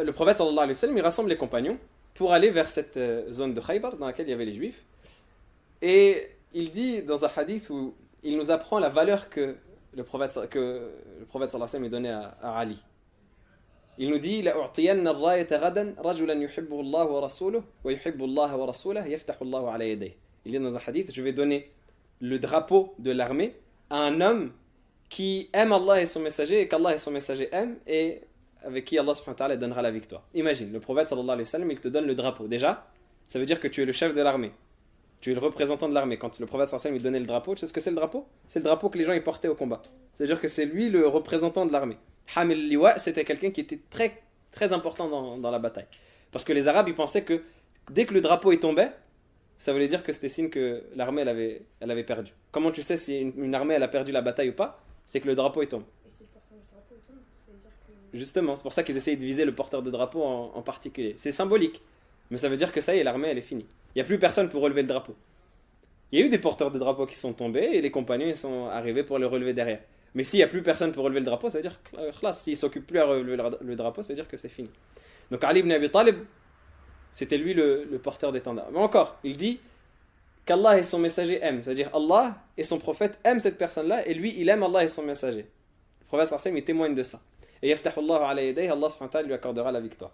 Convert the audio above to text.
le prophète sallallahu alayhi wa sallam, il rassemble les compagnons pour aller vers cette zone de Khaybar dans laquelle il y avait les juifs. Et il dit dans un hadith où il nous apprend la valeur que le prophète sallallahu alayhi wa sallam donnait à Ali. Il nous dit لأعطين الراية غدا رجلا يحبه الله ورسوله ويحب الله ورسوله يفتح الله على يديه. Il dit dans un hadith, je vais donner le drapeau de l'armée à un homme qui aime Allah et son messager et qu'Allah et son messager aiment et avec qui Allah subhanahu wa ta'ala donnera la victoire. Imagine, le prophète sallallahu alayhi wa sallam, il te donne le drapeau. Déjà, ça veut dire que tu es le chef de l'armée. Tu es le représentant de l'armée. Quand le prophète sallallahu alayhi wa sallam il donnait le drapeau, tu sais ce que c'est le drapeau? C'est le drapeau que les gens y portaient au combat. C'est-à-dire que c'est lui le représentant de l'armée. Hamil Liwa, c'était quelqu'un qui était très, très important dans la bataille. Parce que les Arabes, ils pensaient que dès que le drapeau est tombé, ça voulait dire que c'était signe que l'armée elle avait perdu. Comment tu sais si une armée elle a perdu la bataille ou pas? C'est que le drapeau est tombé. Et si le porteur du drapeau tombe, ça veut dire que... Justement, c'est pour ça qu'ils essayent de viser le porteur de drapeau en particulier. C'est symbolique, mais ça veut dire que ça y est, l'armée elle est finie. Il n'y a plus personne pour relever le drapeau. Il y a eu des porteurs de drapeau qui sont tombés et les compagnons ils sont arrivés pour le relever derrière. Mais s'il n'y a plus personne pour relever le drapeau, ça veut dire que s'il ne s'occupe plus à relever le drapeau, ça veut dire que c'est fini. Donc Ali ibn Abi Talib, c'était lui le porteur d'étendard. Mais encore, il dit qu'Allah et son messager aiment. C'est-à-dire Allah et son prophète aiment cette personne-là et lui, il aime Allah et son messager. Le prophète sallallahu alayhi wa sallam, il témoigne de ça. Et yaftahullahu ala yadayhi, Allah subhanahu wa ta'ala lui accordera la victoire.